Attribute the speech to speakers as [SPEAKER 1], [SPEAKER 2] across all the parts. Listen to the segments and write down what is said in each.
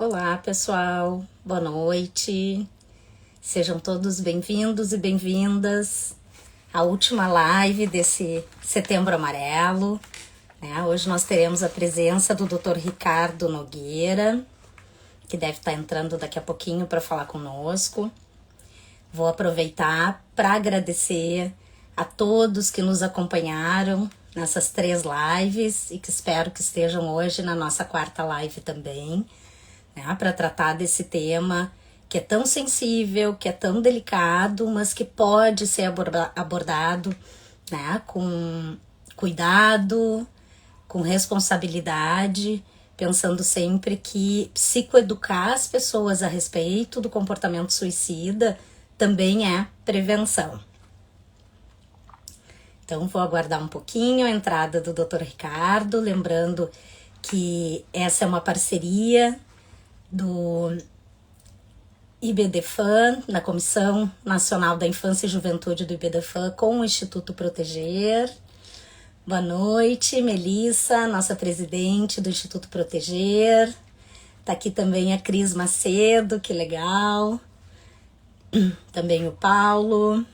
[SPEAKER 1] Olá, pessoal. Boa noite. Sejam todos bem-vindos e bem-vindas à última live desse Setembro Amarelo, né? Hoje nós teremos a presença do Dr. Ricardo Nogueira, que deve estar entrando daqui a pouquinho para falar conosco. Vou aproveitar para agradecer a todos que nos acompanharam nessas 3 lives e que espero que estejam hoje na nossa 4ª live também, né, para tratar desse tema que é tão sensível, que é tão delicado, mas que pode ser abordado, né, com cuidado, com responsabilidade, pensando sempre que psicoeducar as pessoas a respeito do comportamento suicida também é prevenção. Então, vou aguardar um pouquinho a entrada do Dr. Ricardo, lembrando que essa é uma parceria do IBDFAN, na Comissão Nacional da Infância e Juventude do IBDFAN, com o Instituto Proteger. Boa noite, Melissa, nossa presidente do Instituto Proteger. Tá aqui também a Cris Macedo, que legal. Também o Paulo.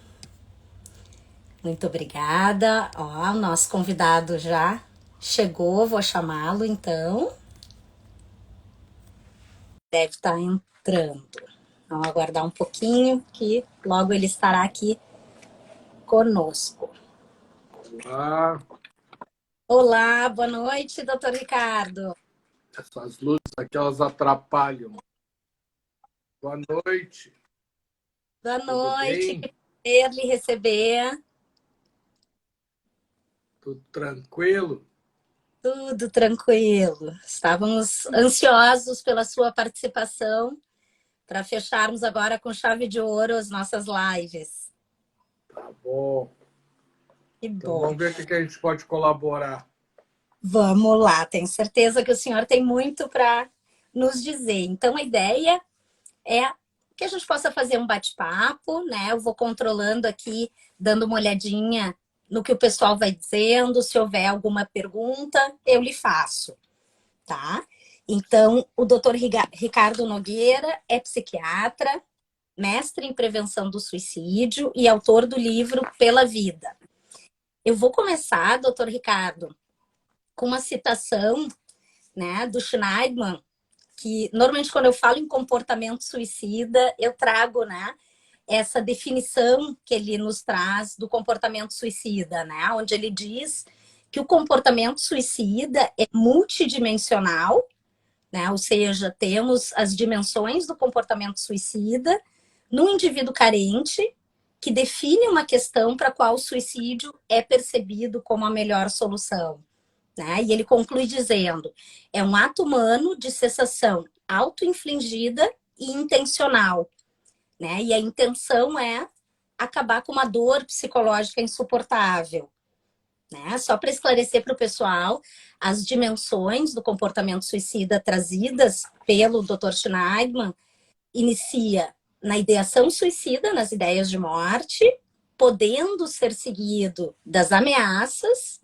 [SPEAKER 1] Muito obrigada. Ó, o nosso convidado já chegou, vou chamá-lo então. Deve estar entrando. Vamos aguardar um pouquinho, que logo ele estará aqui conosco.
[SPEAKER 2] Olá.
[SPEAKER 1] Olá, boa noite, doutor Ricardo.
[SPEAKER 2] Essas luzes aqui, elas atrapalham. Boa noite.
[SPEAKER 1] Boa
[SPEAKER 2] Tudo
[SPEAKER 1] noite,
[SPEAKER 2] bem?
[SPEAKER 1] que prazer lhe receber.
[SPEAKER 2] Tudo tranquilo?
[SPEAKER 1] Tudo tranquilo. Estávamos ansiosos pela sua participação para fecharmos agora com chave de ouro as nossas lives.
[SPEAKER 2] Tá bom.
[SPEAKER 1] Que
[SPEAKER 2] Então
[SPEAKER 1] bom.
[SPEAKER 2] vamos ver o que a gente pode colaborar.
[SPEAKER 1] Vamos lá, tenho certeza que o senhor tem muito para nos dizer. Então, a ideia é que a gente possa fazer um bate-papo, né? Eu vou controlando aqui, dando uma olhadinha no que o pessoal vai dizendo. Se houver alguma pergunta, eu lhe faço, tá? Então, o doutor Ricardo Nogueira é psiquiatra, mestre em prevenção do suicídio e autor do livro Pela Vida. Eu vou começar, doutor Ricardo, com uma citação, né, do Schneidman, que normalmente quando eu falo em comportamento suicida, eu trago, né, essa definição que ele nos traz do comportamento suicida, né, onde ele diz que o comportamento suicida é multidimensional, né, ou seja, temos as dimensões do comportamento suicida no indivíduo carente, que define uma questão para a qual o suicídio é percebido como a melhor solução. Né? E ele conclui dizendo: é um ato humano de cessação auto-infligida e intencional. Né? E a intenção é acabar com uma dor psicológica insuportável. Né? Só para esclarecer para o pessoal, as dimensões do comportamento suicida trazidas pelo Dr. Schneidman inicia na ideação suicida, nas ideias de morte, podendo ser seguido das ameaças,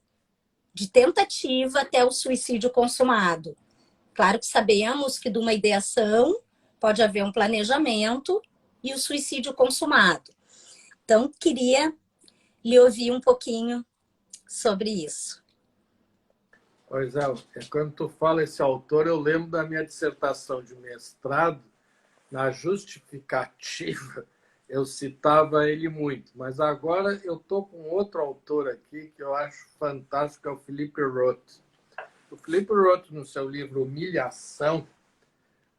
[SPEAKER 1] de tentativa até o suicídio consumado. Claro que sabemos que de uma ideação pode haver um planejamento e o suicídio consumado. Então, queria lhe ouvir um pouquinho sobre isso.
[SPEAKER 2] Pois é, quando tu fala esse autor, eu lembro da minha dissertação de mestrado. Na justificativa, eu citava ele muito, mas agora eu estou com outro autor aqui que eu acho fantástico, é o Philippe Roth. O Philippe Roth, no seu livro Humilhação,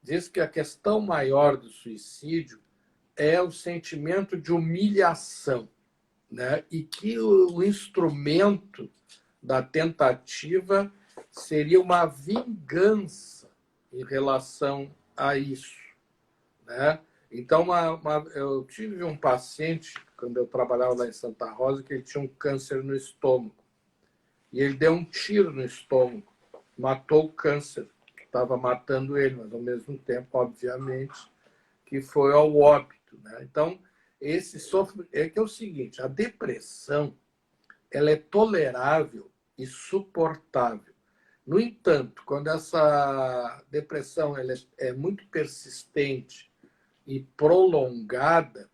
[SPEAKER 2] diz que a questão maior do suicídio é o sentimento de humilhação, né? E que o instrumento da tentativa seria uma vingança em relação a isso, né? Então, eu tive um paciente, quando eu trabalhava lá em Santa Rosa, que ele tinha um câncer no estômago. E ele deu um tiro no estômago, matou o câncer, que estava matando ele, mas ao mesmo tempo, obviamente, que foi ao óbito, né? Então, esse sofrimento é que é o seguinte: a depressão ela é tolerável e suportável, No entanto, quando essa depressão ela é muito persistente e prolongada,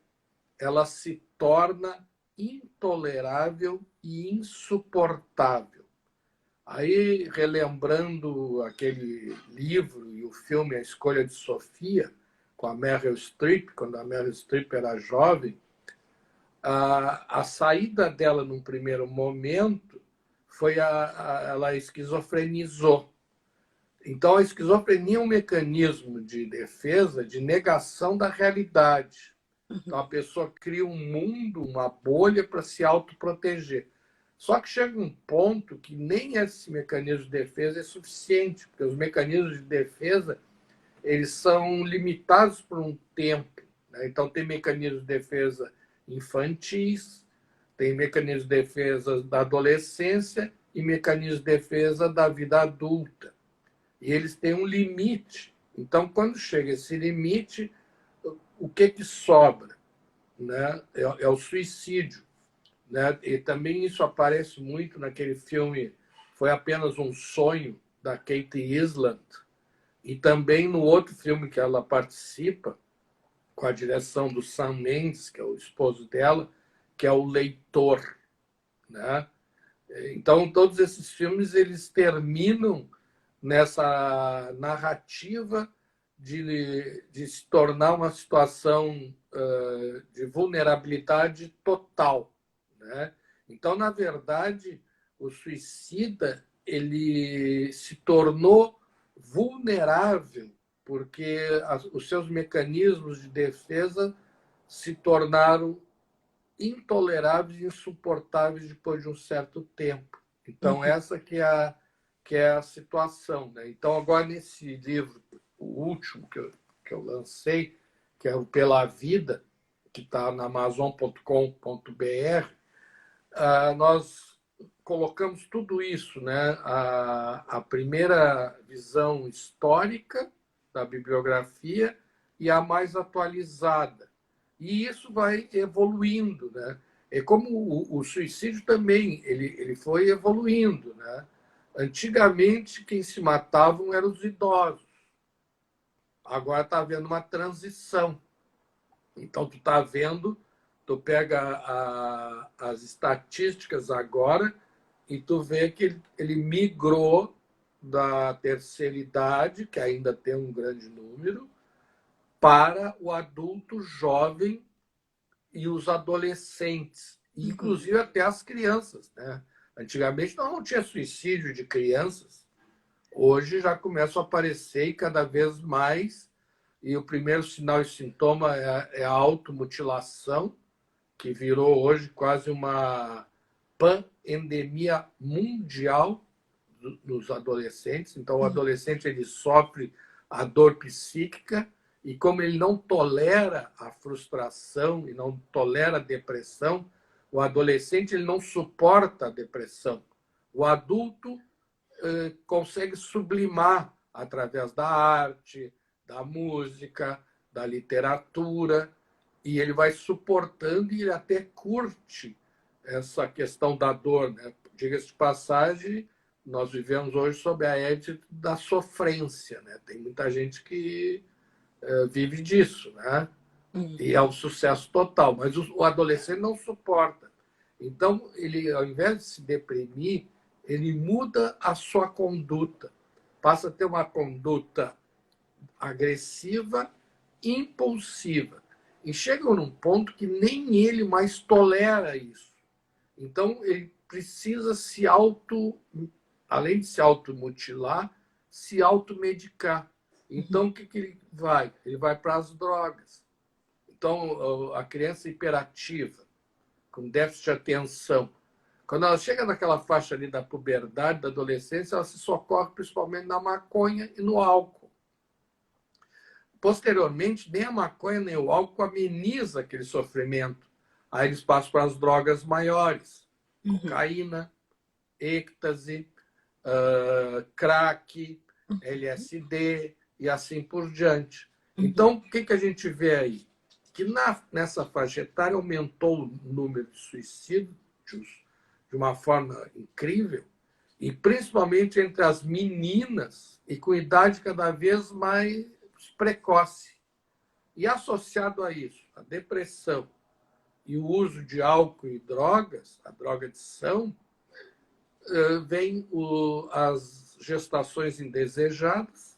[SPEAKER 2] ela se torna intolerável e insuportável. Aí, relembrando aquele livro e o filme A Escolha de Sofia, com a Meryl Streep, quando a Meryl Streep era jovem, a saída dela num primeiro momento foi ela esquizofrenizou. Então, a esquizofrenia é um mecanismo de defesa, de negação da realidade. Então, a pessoa cria um mundo, uma bolha para se autoproteger. Só que chega um ponto que nem esse mecanismo de defesa é suficiente, porque os mecanismos de defesa eles são limitados por um tempo. Né? Então, tem mecanismos de defesa infantis, tem mecanismos de defesa da adolescência e mecanismos de defesa da vida adulta. E eles têm um limite. Então, quando chega esse limite, o que sobra? Né? É o suicídio. Né? E também isso aparece muito naquele filme Foi Apenas um Sonho, da Kate Winslet, e também no outro filme que ela participa, com a direção do Sam Mendes, que é o esposo dela, que é O Leitor. Né? Então, todos esses filmes eles terminam nessa narrativa de se tornar uma situação de vulnerabilidade total. Né? Então, na verdade, o suicida ele se tornou vulnerável porque os seus mecanismos de defesa se tornaram intoleráveis e insuportáveis depois de um certo tempo. Então, essa que é a situação. Né? Então, agora, nesse livro, o último que eu lancei, que é o Pela Vida, que está na amazon.com.br, nós colocamos tudo isso, né? A primeira visão histórica da bibliografia e a mais atualizada. E isso vai evoluindo. Né? É como o suicídio também, ele foi evoluindo. Né? Antigamente, quem se matavam eram os idosos. Agora está havendo uma transição. Então, tu pega as estatísticas agora e tu vê que ele migrou da terceira idade, que ainda tem um grande número, para o adulto jovem e os adolescentes, inclusive até as crianças. Né? Antigamente não tinha suicídio de crianças, hoje já começam a aparecer e cada vez mais, e o primeiro sinal e sintoma é a automutilação, que virou hoje quase uma pandemia mundial nos adolescentes. Então, o adolescente ele sofre a dor psíquica e como ele não tolera a frustração e não tolera a depressão, o adolescente ele não suporta a depressão. O adulto consegue sublimar através da arte, da música, da literatura, e ele vai suportando e ele até curte essa questão da dor. Né? Diga-se de passagem, nós vivemos hoje sob a égide da sofrência. Né? Tem muita gente que vive disso, né? E é um sucesso total, mas o adolescente não suporta. Então, ele, ao invés de se deprimir, ele muda a sua conduta, passa a ter uma conduta agressiva, impulsiva. E chega num ponto que nem ele mais tolera isso. Então, ele precisa além de se automutilar, se automedicar. Então, o que ele vai? Ele vai para as drogas. Então, a criança hiperativa, com déficit de atenção, quando ela chega naquela faixa ali da puberdade, da adolescência, ela se socorre principalmente na maconha e no álcool. Posteriormente, nem a maconha nem o álcool ameniza aquele sofrimento. Aí eles passam para as drogas maiores. Cocaína, êxtase, crack, LSD e assim por diante. Então, o que a gente vê aí? Que nessa faixa etária aumentou o número de suicídios de uma forma incrível e principalmente entre as meninas e com idade cada vez mais precoce. E associado a isso, a depressão e o uso de álcool e drogas, a drogadição, vem as gestações indesejadas.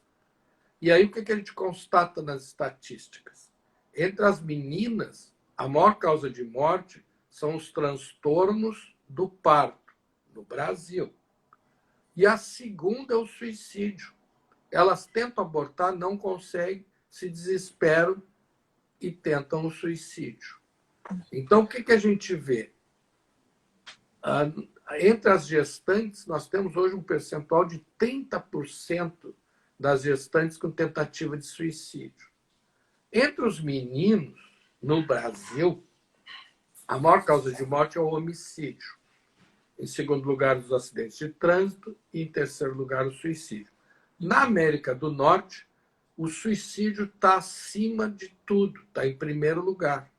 [SPEAKER 2] E aí o que a gente constata nas estatísticas? Entre as meninas, a maior causa de morte são os transtornos do parto, no Brasil. E a segunda é o suicídio. Elas tentam abortar, não conseguem, se desesperam e tentam o suicídio. Então, o que a gente vê? Entre as gestantes, nós temos hoje um percentual de 30% das gestantes com tentativa de suicídio. Entre os meninos, no Brasil, a maior causa de morte é o homicídio. Em segundo lugar, os acidentes de trânsito e, em terceiro lugar, o suicídio. Na América do Norte, o suicídio está acima de tudo, está em primeiro lugar.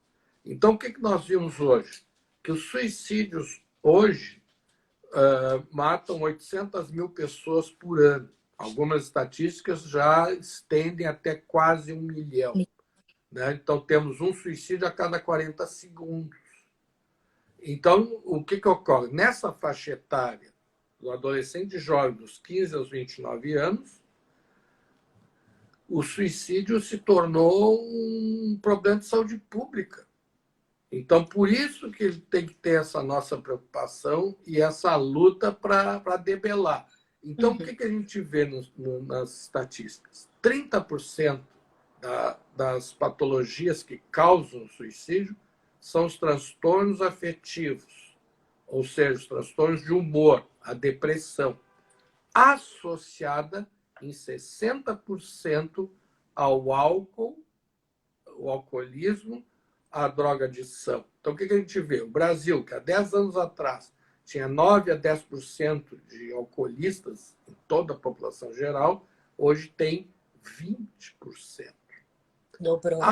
[SPEAKER 2] Então, o que nós vimos hoje? Que os suicídios hoje matam 800 mil pessoas por ano. Algumas estatísticas já estendem até quase 1 milhão. Né? Então, temos um suicídio a cada 40 segundos. Então, o que ocorre? Nessa faixa etária do adolescente jovem, dos 15 aos 29 anos, o suicídio se tornou um problema de saúde pública. Então, por isso que tem que ter essa nossa preocupação e essa luta para debelar. Então, o que a gente vê nas estatísticas? 30% das patologias que causam suicídio são os transtornos afetivos, ou seja, os transtornos de humor, a depressão, associada em 60% ao álcool, o alcoolismo, a drogadição. Então, o que a gente vê? O Brasil, que há 10 anos atrás tinha 9 a 10% de alcoolistas em toda a população geral, hoje tem 20%.
[SPEAKER 1] Dobrou.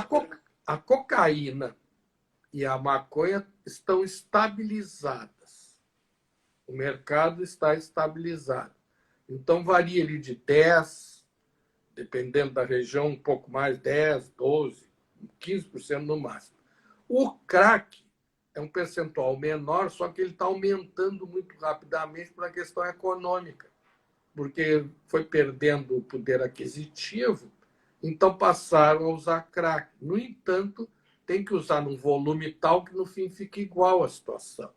[SPEAKER 2] A cocaína e a maconha estão estabilizadas. O mercado está estabilizado. Então, varia ali de 10, dependendo da região, um pouco mais, 10, 12, 15% no máximo. O crack é um percentual menor, só que ele está aumentando muito rapidamente por uma questão econômica, porque foi perdendo o poder aquisitivo, então passaram a usar crack. No entanto, tem que usar num volume tal que no fim fique igual a situação.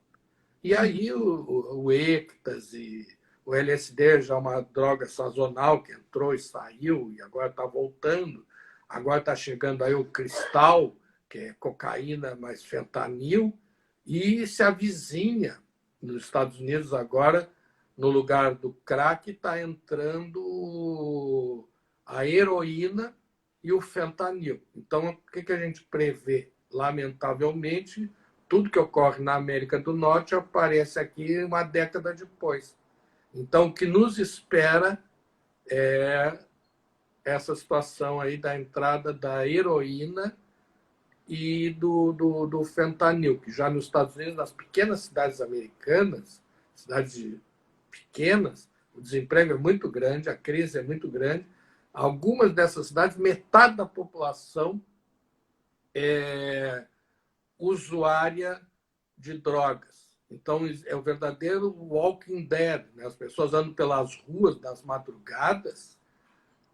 [SPEAKER 2] E aí o êxtase, o LSD já é uma droga sazonal que entrou e saiu e agora está voltando. Agora está chegando aí o cristal, que é cocaína mais fentanil, e se avizinha nos Estados Unidos agora, no lugar do crack, está entrando a heroína e o fentanil. Então, o que a gente prevê? Lamentavelmente, tudo que ocorre na América do Norte aparece aqui uma década depois. Então, o que nos espera é essa situação aí da entrada da heroína e do fentanil, que já nos Estados Unidos, nas pequenas cidades americanas, cidades pequenas, o desemprego é muito grande, a crise é muito grande. Algumas dessas cidades, metade da população é usuária de drogas. Então, é o verdadeiro Walking Dead. Né? As pessoas andam pelas ruas das madrugadas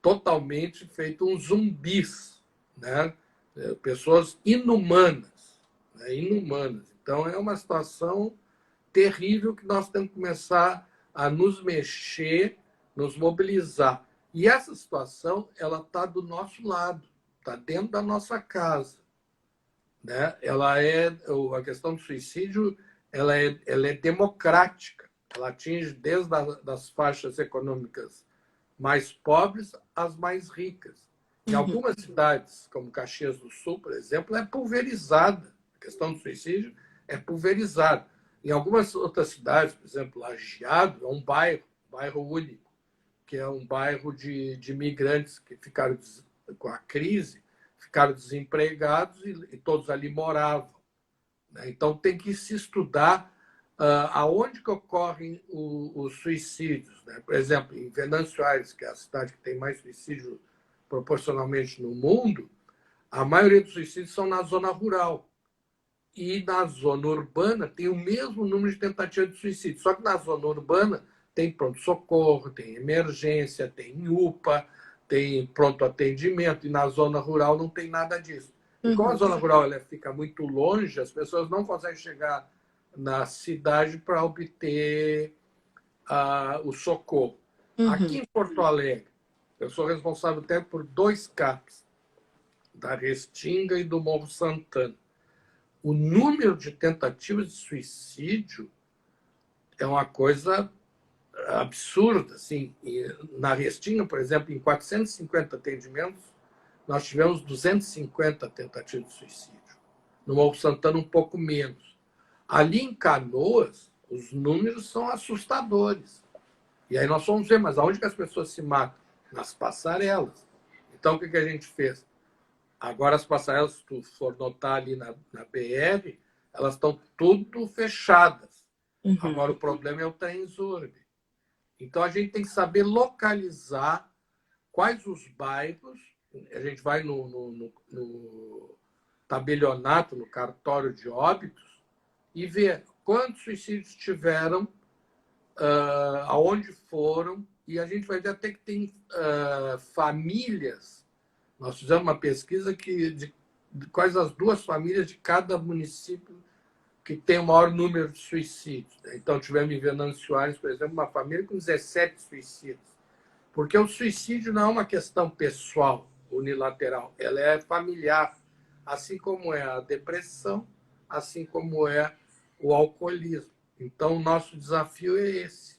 [SPEAKER 2] totalmente feito uns zumbis, né? Pessoas inumanas, né? Inumanas. Então, é uma situação terrível que nós temos que começar a nos mexer, nos mobilizar. E essa situação ela está do nosso lado, está dentro da nossa casa. Né? A questão do suicídio ela é democrática, ela atinge desde das faixas econômicas mais pobres às mais ricas. Em algumas cidades, como Caxias do Sul, por exemplo, é pulverizada. A questão do suicídio é pulverizada. Em algumas outras cidades, por exemplo, Lajeado, é um bairro único, que é um bairro de imigrantes que ficaram com a crise, ficaram desempregados e todos ali moravam. Né? Então, tem que se estudar Aonde que ocorrem os suicídios, né? Por exemplo, em Venâncio Aires, que é a cidade que tem mais suicídio proporcionalmente no mundo, a maioria dos suicídios são na zona rural. E na zona urbana tem o mesmo número de tentativas de suicídio. Só que na zona urbana tem pronto-socorro, tem emergência, tem UPA, tem pronto atendimento. E na zona rural não tem nada disso. E como a zona rural ela fica muito longe, as pessoas não conseguem chegar na cidade para obter o socorro. Aqui em Porto Alegre, eu sou responsável até por 2 CAPs, da Restinga e do Morro Santana. O número de tentativas de suicídio é uma coisa absurda. Assim. E na Restinga, por exemplo, em 450 atendimentos, nós tivemos 250 tentativas de suicídio. No Morro Santana, um pouco menos. Ali em Canoas, os números são assustadores. E aí nós vamos ver, mas aonde que as pessoas se matam? Nas passarelas. Então, o que a gente fez? Agora, as passarelas, se tu for notar ali na BR, elas estão tudo fechadas. Agora, o problema é o Transurb. Então, a gente tem que saber localizar quais os bairros. A gente vai no tabelionato, no cartório de óbitos, e ver quantos suicídios tiveram, aonde foram, e a gente vai ver até que tem famílias. Nós fizemos uma pesquisa de quais as 2 famílias de cada município que tem o maior número de suicídios. Então, tivemos em Venâncio Aires, por exemplo, uma família com 17 suicídios. Porque o suicídio não é uma questão pessoal, unilateral, ela é familiar, assim como é a depressão, assim como é o alcoolismo. Então, o nosso desafio é esse.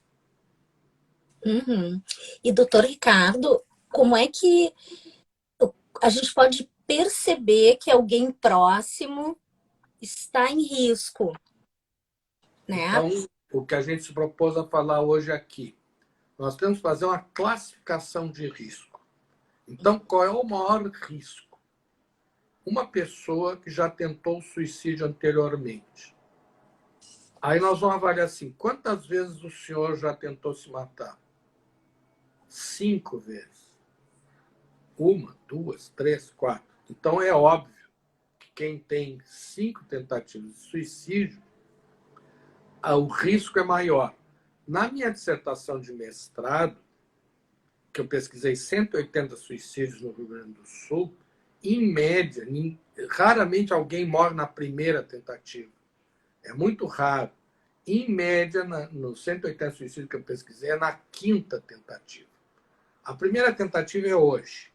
[SPEAKER 1] E, doutor Ricardo, como é que a gente pode perceber que alguém próximo está em risco, né?
[SPEAKER 2] Então, o que a gente se propôs a falar hoje aqui, nós temos que fazer uma classificação de risco. Então, qual é o maior risco? Uma pessoa que já tentou suicídio anteriormente. Aí nós vamos avaliar assim, quantas vezes o senhor já tentou se matar? 5 vezes. 1, 2, 3, 4. Então, é óbvio que quem tem 5 tentativas de suicídio, o risco é maior. Na minha dissertação de mestrado, que eu pesquisei 180 suicídios no Rio Grande do Sul, em média, raramente alguém morre na primeira tentativa. É muito raro. Em média, nos 180 suicídios que eu pesquisei, é na 5ª tentativa. A primeira tentativa é hoje.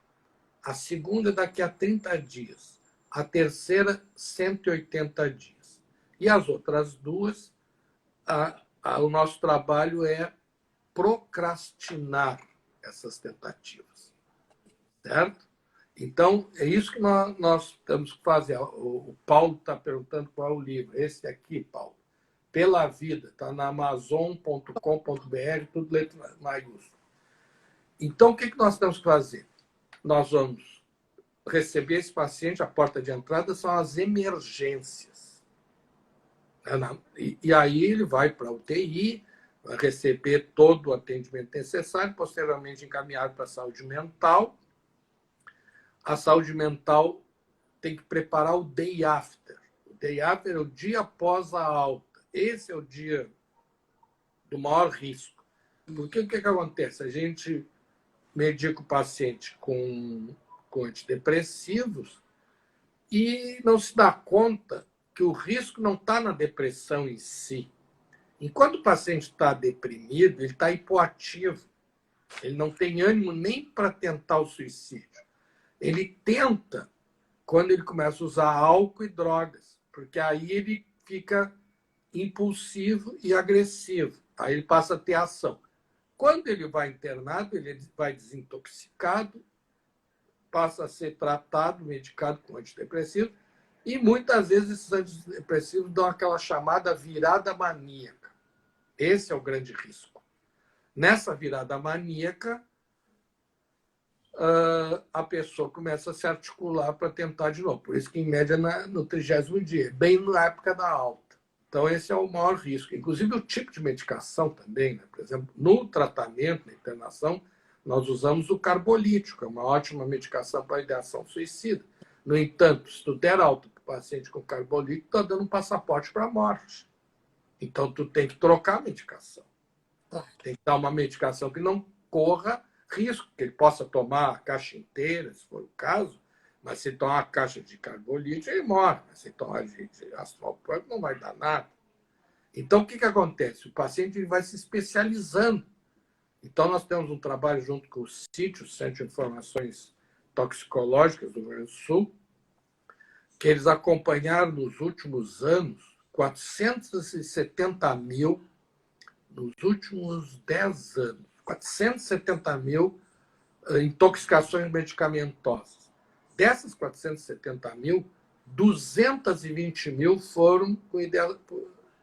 [SPEAKER 2] A segunda é daqui a 30 dias. A terceira, 180 dias. E as outras 2, o nosso trabalho é procrastinar essas tentativas. Certo? Então, é isso que nós temos que fazer. O Paulo está perguntando qual é o livro. Esse aqui, Paulo. Pela Vida. Está na amazon.com.br, tudo letra maiúscula. Então, o que nós temos que fazer? Nós vamos receber esse paciente, a porta de entrada são as emergências. E aí ele vai para a UTI, vai receber todo o atendimento necessário, posteriormente encaminhado para a saúde mental. A saúde mental tem que preparar o day after. O day after é o dia após a alta. Esse é o dia do maior risco. Porque o que acontece? A gente medica o paciente com antidepressivos e não se dá conta que o risco não está na depressão em si. Enquanto o paciente está deprimido, ele está hipoativo. Ele não tem ânimo nem para tentar o suicídio. Ele tenta quando ele começa a usar álcool e drogas, porque aí ele fica impulsivo e agressivo. Aí ele passa a ter ação. Quando ele vai internado, ele vai desintoxicado, passa a ser tratado, medicado com antidepressivo, e muitas vezes esses antidepressivos dão aquela chamada virada maníaca. Esse é o grande risco. Nessa virada maníaca, a pessoa começa a se articular para tentar de novo. Por isso que, em média, no 30º dia, bem na época da alta. Então, esse é o maior risco. Inclusive, o tipo de medicação também, né? Por exemplo, no tratamento, na internação, nós usamos o carbolítico, é uma ótima medicação para a ideação suicida. No entanto, se tu der alta para o paciente com carbolítico, está dando um passaporte para a morte. Então, tu tem que trocar a medicação.
[SPEAKER 1] Claro.
[SPEAKER 2] Tem que dar uma medicação que não corra risco, que ele possa tomar a caixa inteira, se for o caso, mas se tomar uma caixa de carbolítico, ele morre. Mas se tomar de ácido valproico, não vai dar nada. Então, o que acontece? O paciente vai se especializando. Então, nós temos um trabalho junto com o CIT, o Centro de Informações Toxicológicas do Rio Grande do Sul, que eles acompanharam nos últimos anos 470 mil, nos últimos 10 anos, 470 mil intoxicações medicamentosas. Dessas 470 mil, 220 mil foram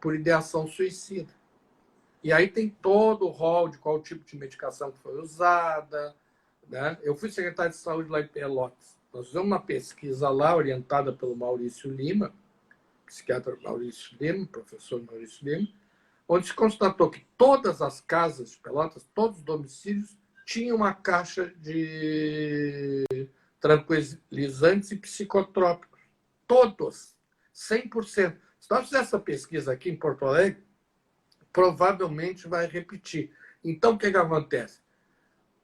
[SPEAKER 2] por ideação suicida. E aí tem todo o rol de qual tipo de medicação que foi usada. Né? Eu fui secretário de saúde lá em Pelotas. Nós fizemos uma pesquisa lá, orientada pelo Maurício Lima, psiquiatra Maurício Lima, professor Maurício Lima, onde se constatou que todas as casas de Pelotas, todos os domicílios, tinham uma caixa de tranquilizantes e psicotrópicos. Todos, 100%. Se nós fizermos essa pesquisa aqui em Porto Alegre, provavelmente vai repetir. Então, o que acontece?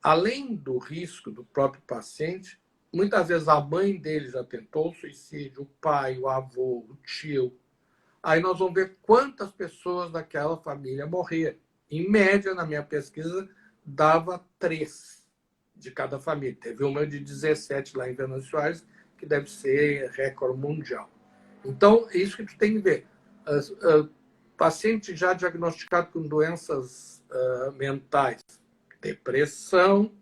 [SPEAKER 2] Além do risco do próprio paciente, muitas vezes a mãe dele já tentou o suicídio, o pai, o avô, o tio. Aí nós vamos ver quantas pessoas daquela família morreram. Em média, na minha pesquisa, dava 3 de cada família. Teve uma de 17 lá em Venâncio Soares, que deve ser recorde mundial. Então, é isso que tu tem que ver. Paciente já diagnosticado com doenças mentais, depressão,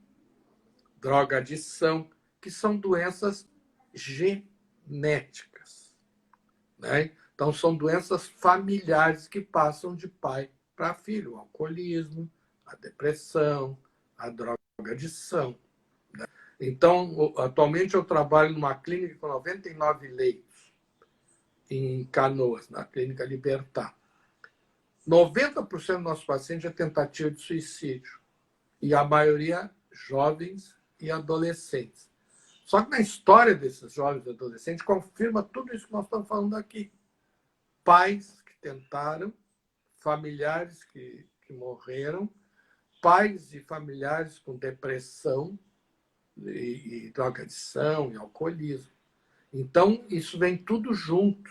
[SPEAKER 2] drogadição, que são doenças genéticas. Né? Então, são doenças familiares que passam de pai para filho. O alcoolismo, a depressão, a drogadição. Né? Então, atualmente eu trabalho numa clínica com 99 leitos em Canoas, na Clínica Libertar. 90% dos nossos pacientes é tentativa de suicídio. E a maioria jovens e adolescentes. Só que na história desses jovens e adolescentes confirma tudo isso que nós estamos falando aqui. Pais que tentaram, familiares que morreram, pais e familiares com depressão e drogadição e alcoolismo. Então, isso vem tudo junto.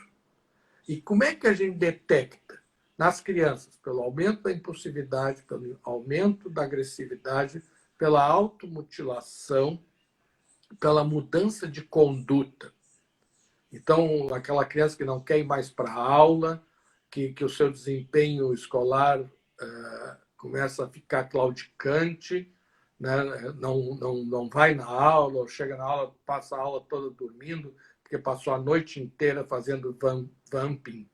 [SPEAKER 2] E como é que a gente detecta? Nas crianças, pelo aumento da impulsividade, pelo aumento da agressividade, pela automutilação, pela mudança de conduta. Então, aquela criança que não quer ir mais para a aula, que o seu desempenho escolar começa a ficar claudicante, né? não vai na aula, ou chega na aula, passa a aula toda dormindo, porque passou a noite inteira fazendo vamping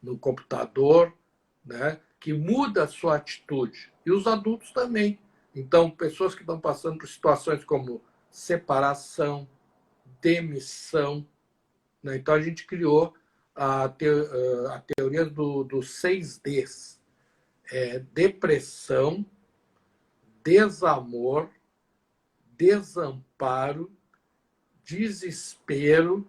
[SPEAKER 2] no computador, né? Que muda a sua atitude. E os adultos também. Então, pessoas que estão passando por situações como separação, demissão. Né? Então, a gente criou a teoria dos 6Ds. Depressão, desamor, desamparo, desespero.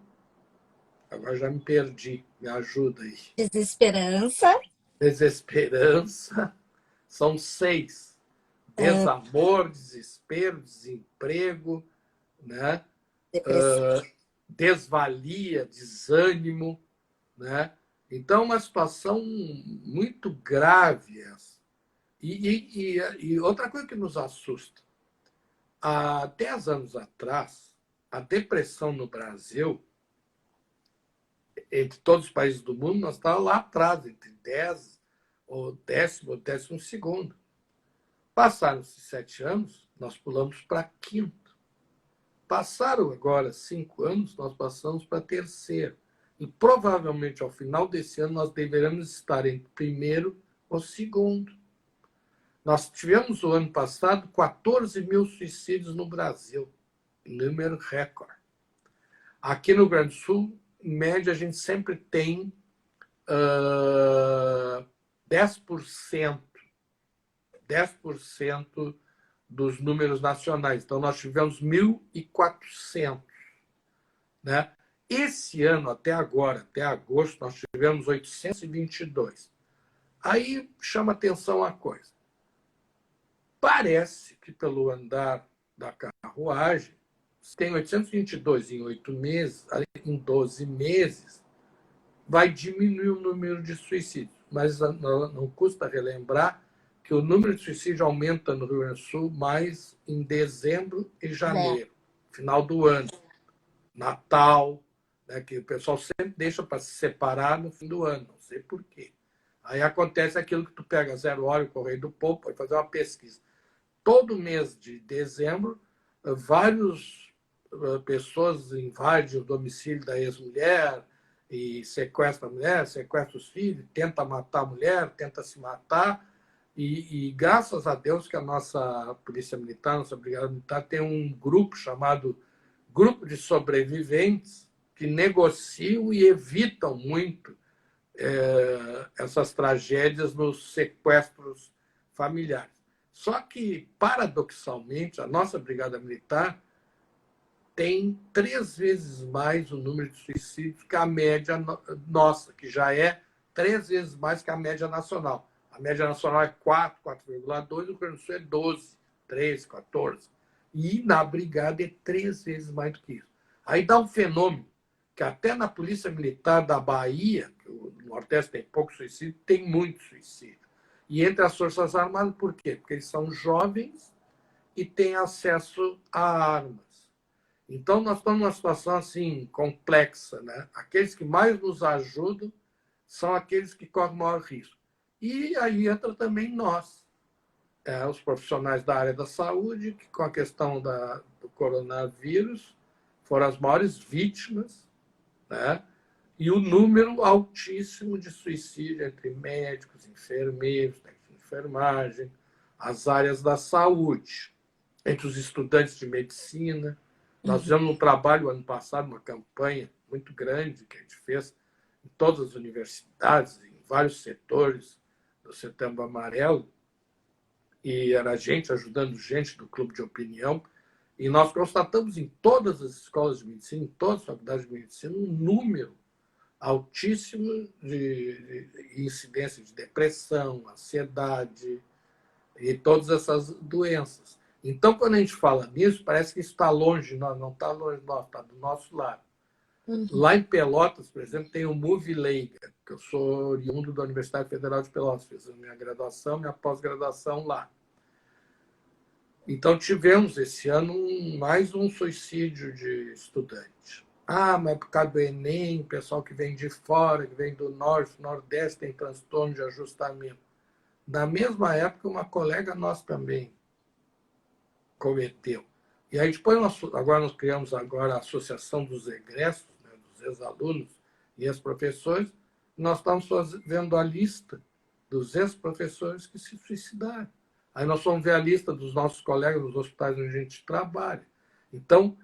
[SPEAKER 2] Agora já me perdi, me ajuda aí.
[SPEAKER 1] Desesperança.
[SPEAKER 2] Desesperança. São 6. Desamor, desespero, desemprego, né? Desvalia, desânimo. Né? Então, uma situação muito grave essa. E outra coisa que nos assusta. Há 10 anos atrás, a depressão no Brasil, entre todos os países do mundo, nós estávamos lá atrás, entre 10 ou 10º ou 12º. Passaram-se 7 anos, nós pulamos para 5º. Passaram agora 5 anos, nós passamos para 3º. E provavelmente ao final desse ano nós deveremos estar entre 1º ou 2º. Nós tivemos o ano passado 14 mil suicídios no Brasil, número recorde. Aqui no Rio Grande do Sul, em média, a gente sempre tem 10%, 10% dos números nacionais. Então, nós tivemos 1.400. Né? Esse ano, até agora, até agosto, nós tivemos 822. Aí chama atenção a coisa. Parece que, pelo andar da carruagem, se tem 822 em 8 meses, em 12 meses, vai diminuir o número de suicídios. Mas não custa relembrar que o número de suicídio aumenta no Rio Grande do Sul mais em dezembro e janeiro, final do ano, Natal, né, que o pessoal sempre deixa para se separar no fim do ano, não sei por quê. Aí acontece aquilo que tu pega Zero Hora e o Correio do Povo, pode fazer uma pesquisa. Todo mês de dezembro, várias pessoas invadem o domicílio da ex-mulher e sequestra a mulher, sequestra os filhos, tenta matar a mulher, tenta se matar. E graças a Deus que a nossa Polícia Militar, nossa Brigada Militar, tem um grupo chamado Grupo de Sobreviventes que negociam e evitam muito essas tragédias nos sequestros familiares. Só que, paradoxalmente, a nossa Brigada Militar tem 3 vezes mais o número de suicídios que a média nossa, que já é 3 vezes mais que a média nacional. A média nacional é 4, 4,2, o Rio Grande do Sul é 12, 13, 14. E na Brigada é 3 vezes mais do que isso. Aí dá um fenômeno que até na Polícia Militar da Bahia, que o Nordeste tem pouco suicídio, tem muito suicídio. E entre as Forças Armadas, por quê? Porque eles são jovens e têm acesso a armas. Então, nós estamos numa situação assim complexa. Né? Aqueles que mais nos ajudam são aqueles que correm maior risco. E aí entra também nós, os profissionais da área da saúde, que com a questão do coronavírus foram as maiores vítimas, né? E o número altíssimo de suicídio entre médicos, enfermeiros, técnicos de enfermagem, as áreas da saúde, entre os estudantes de medicina. Nós fizemos um trabalho ano passado, uma campanha muito grande que a gente fez em todas as universidades, em vários setores do Setembro Amarelo, e era gente ajudando gente do clube de opinião, e nós constatamos em todas as escolas de medicina, em todas as faculdades de medicina, um número altíssimo de incidência de depressão, ansiedade e todas essas doenças. Então, quando a gente fala nisso, parece que isso está longe, não está longe, está do nosso lado. Lá em Pelotas, por exemplo, tem o Move Leiga, que eu sou oriundo da Universidade Federal de Pelotas, fiz a minha graduação, minha pós-graduação lá. Então, tivemos esse ano mais um suicídio de estudante. Mas por causa do Enem, pessoal que vem de fora, que vem do Norte, Nordeste, tem transtorno de ajustamento. Na mesma época, uma colega nossa também cometeu. E aí depois, nós criamos agora a Associação dos Egressos, né, dos ex-alunos e ex-professores, nós estamos vendo a lista dos ex-professores que se suicidaram. Aí nós vamos ver a lista dos nossos colegas dos hospitais onde a gente trabalha. Então,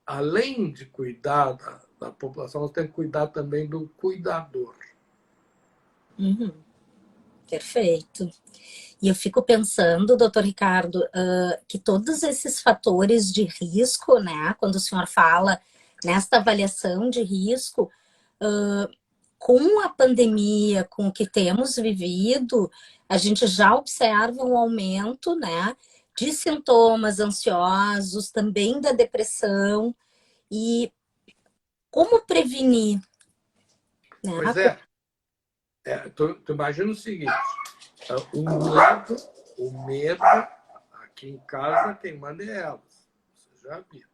[SPEAKER 2] além de cuidar da população, nós temos que cuidar também do cuidador.
[SPEAKER 1] Perfeito. E eu fico pensando, doutor Ricardo, que todos esses fatores de risco, né, quando o senhor fala nesta avaliação de risco, com a pandemia, com o que temos vivido, a gente já observa um aumento, né, de sintomas ansiosos, também da depressão. E como prevenir? Né?
[SPEAKER 2] Pois tu imagina o seguinte, o medo, aqui em casa, quem manda é elas, você já viu.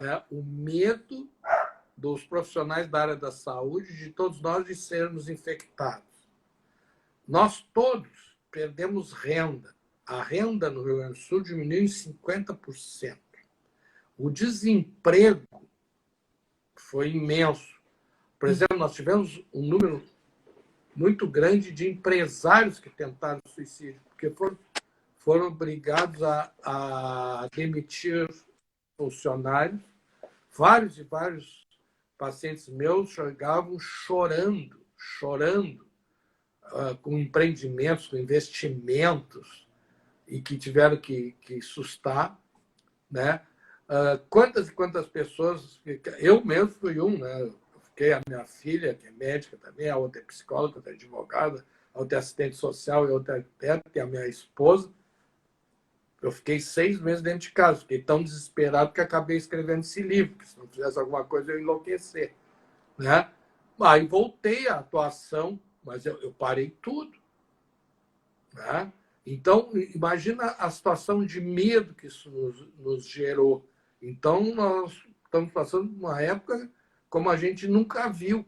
[SPEAKER 2] Né? O medo dos profissionais da área da saúde, de todos nós, de sermos infectados. Nós todos perdemos renda. A renda no Rio Grande do Sul diminuiu em 50%. O desemprego foi imenso. Por exemplo, nós tivemos um número muito grande de empresários que tentaram suicídio, porque foram obrigados a demitir funcionários. Vários pacientes meus chegavam chorando chorando, com empreendimentos, com investimentos, e que tiveram que sustar, né? Quantas e quantas pessoas... Eu mesmo fui um, né? Eu fiquei, a minha filha, que é médica também, a outra é psicóloga, a outra é advogada, a outra é assistente social, a outra é arquiteta, e a minha esposa. Eu fiquei 6 meses dentro de casa, fiquei tão desesperado que acabei escrevendo esse livro, que se não fizesse alguma coisa eu ia enlouquecer, né? Aí voltei à atuação, mas eu parei tudo, né? Então, imagina a situação de medo que isso nos gerou. Então, nós estamos passando por uma época como a gente nunca viu.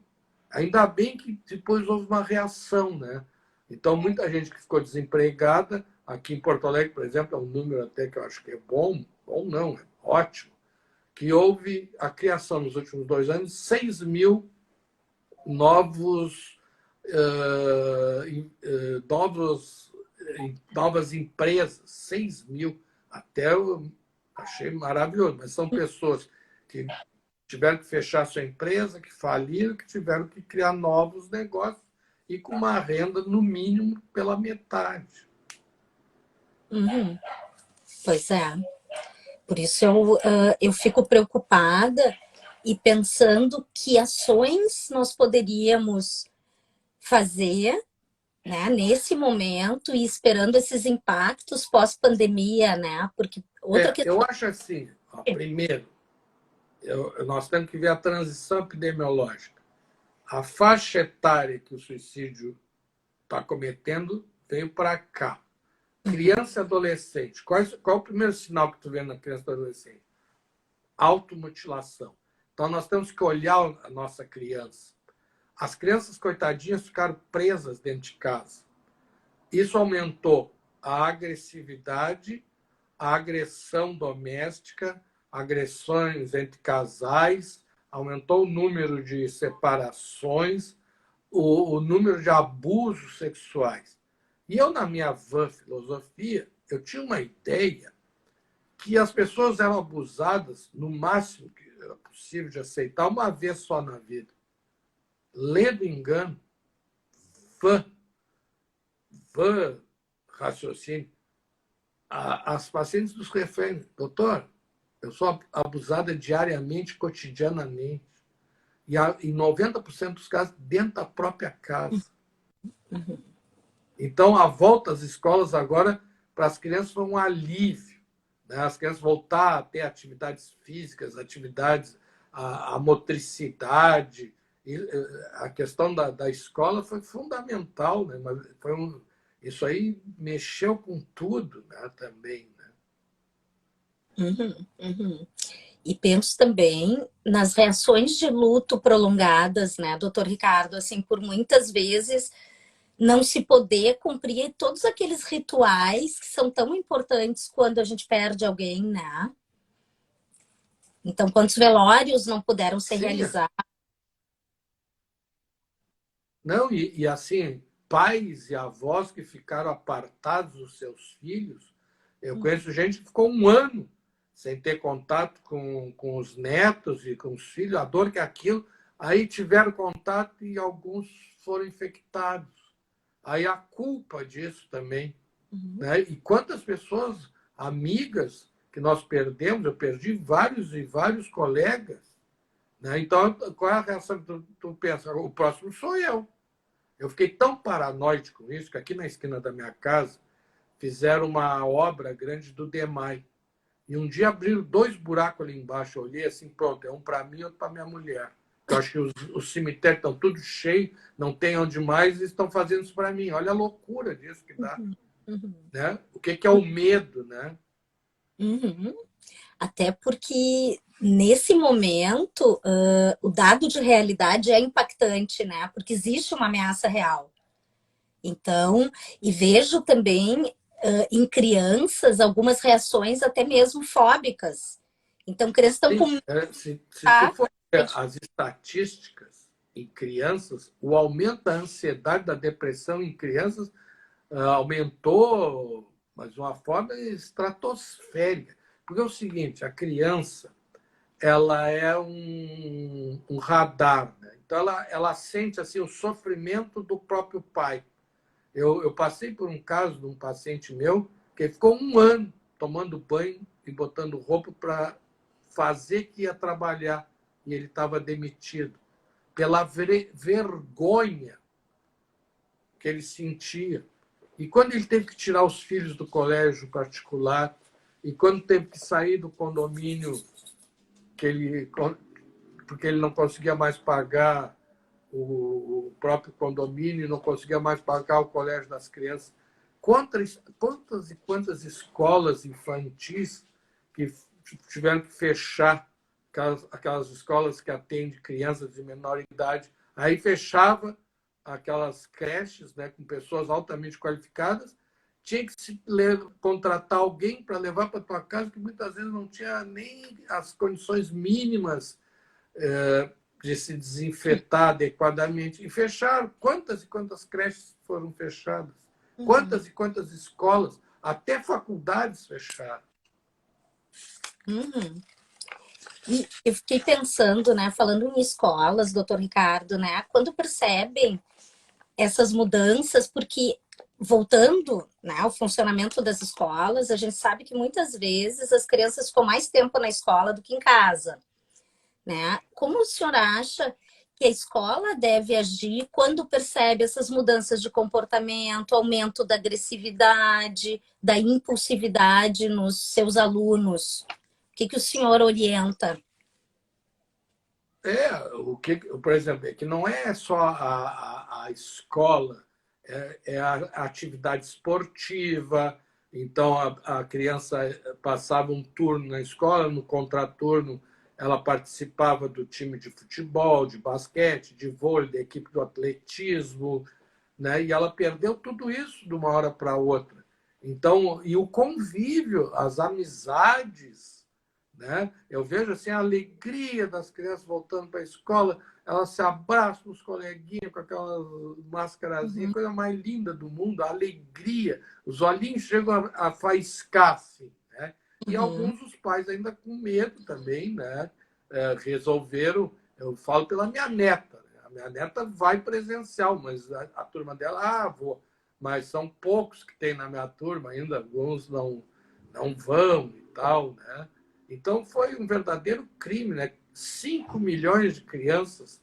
[SPEAKER 2] Ainda bem que depois houve uma reação, né? Então, muita gente que ficou desempregada, aqui em Porto Alegre, por exemplo, é um número até que eu acho que é bom não, é ótimo, que houve a criação nos últimos 2 anos de 6 mil novos, novas empresas, 6 mil. Até eu achei maravilhoso, mas são pessoas que tiveram que fechar sua empresa, que faliram, que tiveram que criar novos negócios e com uma renda, no mínimo, pela metade.
[SPEAKER 1] Uhum. Pois é. Por isso eu fico preocupada e pensando que ações nós poderíamos fazer, né, nesse momento e esperando esses impactos pós-pandemia, né? Porque outra
[SPEAKER 2] Eu
[SPEAKER 1] questão.
[SPEAKER 2] acho assim, ó, primeiro, nós temos que ver a transição epidemiológica. A faixa etária que o suicídio está cometendo veio para cá. Criança e adolescente. Qual é o primeiro sinal que tu vê na criança e adolescente? Automutilação. Então, nós temos que olhar a nossa criança. As crianças, coitadinhas, ficaram presas dentro de casa. Isso aumentou a agressividade, a agressão doméstica, agressões entre casais, aumentou o número de separações, o número de abusos sexuais. E eu, na minha vã filosofia, eu tinha uma ideia que as pessoas eram abusadas no máximo que era possível de aceitar uma vez só na vida. Lê do engano, vã raciocínio. As pacientes nos referem, doutor, eu sou abusada diariamente, cotidianamente. E em 90% dos casos, dentro da própria casa. Então, a volta às escolas agora, para as crianças, foi um alívio. Né? As crianças voltar a ter atividades físicas, atividades, a motricidade. E a questão da escola foi fundamental, né? Mas isso aí mexeu com tudo, né? Também. Né?
[SPEAKER 1] Uhum, uhum. E penso também nas reações de luto prolongadas, né, doutor Ricardo, assim, por muitas vezes não se poder cumprir todos aqueles rituais que são tão importantes quando a gente perde alguém, né? Então, quantos velórios não puderam ser
[SPEAKER 2] Sim,
[SPEAKER 1] realizados?
[SPEAKER 2] não, e assim, pais e avós que ficaram apartados dos seus filhos. Eu conheço gente que ficou 1 ano sem ter contato com os netos e com os filhos, a dor que é aquilo. Aí tiveram contato e alguns foram infectados. Aí a culpa disso também. Né? E quantas pessoas, amigas, que nós perdemos, eu perdi vários e vários colegas. Né? Então, qual é a reação que tu pensa? O próximo sou eu. Eu fiquei tão paranoide com isso que aqui na esquina da minha casa fizeram uma obra grande do DEMAI. E um dia abriram 2 buracos ali embaixo. Eu olhei assim, pronto, é um para mim e outro para minha mulher. Eu acho que os cemitérios estão tudo cheios, não tem onde mais, e estão fazendo isso para mim. Olha a loucura disso que dá.
[SPEAKER 1] Uhum.
[SPEAKER 2] Né? O que é o medo, né?
[SPEAKER 1] Uhum. Até porque nesse momento o dado de realidade é impactante, né? Porque existe uma ameaça real. Então, e vejo também em crianças algumas reações até mesmo fóbicas. Então, crianças estão com
[SPEAKER 2] Sim, se tu for ver as estatísticas em crianças, o aumento da ansiedade, da depressão em crianças aumentou, mas de uma forma estratosférica. Porque é o seguinte, a criança ela é um radar. Né? Então, ela sente assim, o sofrimento do próprio pai. Eu passei por um caso de um paciente meu que ficou um ano tomando banho e botando roupa para fazer que ia trabalhar. E ele estava demitido pela vergonha que ele sentia. E quando ele teve que tirar os filhos do colégio particular, e quando teve que sair do condomínio porque ele não conseguia mais pagar o próprio condomínio, não conseguia mais pagar o colégio das crianças. Quantas e quantas escolas infantis que tiveram que fechar, aquelas escolas que atendem crianças de menor idade, aí fechava aquelas creches, né, com pessoas altamente qualificadas, tinha que contratar alguém para levar para a tua casa, que muitas vezes não tinha nem as condições mínimas de se desinfetar adequadamente. E fecharam. Quantas e quantas creches foram fechadas? Quantas e quantas escolas? Até faculdades fecharam.
[SPEAKER 1] E eu fiquei pensando, né, falando em escolas, doutor Ricardo, né, quando percebem essas mudanças, porque voltando, né, ao funcionamento das escolas, a gente sabe que muitas vezes as crianças ficam mais tempo na escola do que em casa, né? Como o senhor acha que a escola deve agir quando percebe essas mudanças de comportamento, aumento da agressividade, da impulsividade nos seus alunos? O que o senhor orienta?
[SPEAKER 2] Por exemplo, é que não é só a escola, é a atividade esportiva. Então, a criança passava um turno na escola, no contraturno, ela participava do time de futebol, de basquete, de vôlei, da equipe do atletismo, né? E ela perdeu tudo isso de uma hora para outra. Então, e o convívio, as amizades, né? Eu vejo assim, a alegria das crianças voltando para a escola, elas se abraçam os coleguinhas com aquela mascarazinha, coisa mais linda do mundo, a alegria. Os olhinhos chegam a faiscar, assim, né? E alguns dos pais ainda com medo também, né? Resolveram, eu falo pela minha neta, né? A minha neta vai presencial, mas a turma dela, vou. Mas são poucos que tem na minha turma ainda, alguns não vão e tal, né? Então, foi um verdadeiro crime, né? 5 milhões de crianças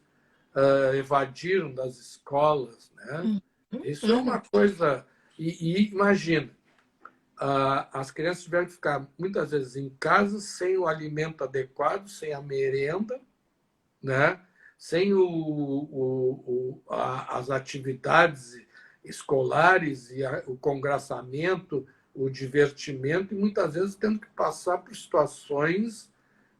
[SPEAKER 2] evadiram das escolas, né? Isso é uma coisa... E imagina, as crianças tiveram que ficar muitas vezes em casa sem o alimento adequado, sem a merenda, né? Sem as atividades escolares e o congraçamento, o divertimento, e muitas vezes tendo que passar por situações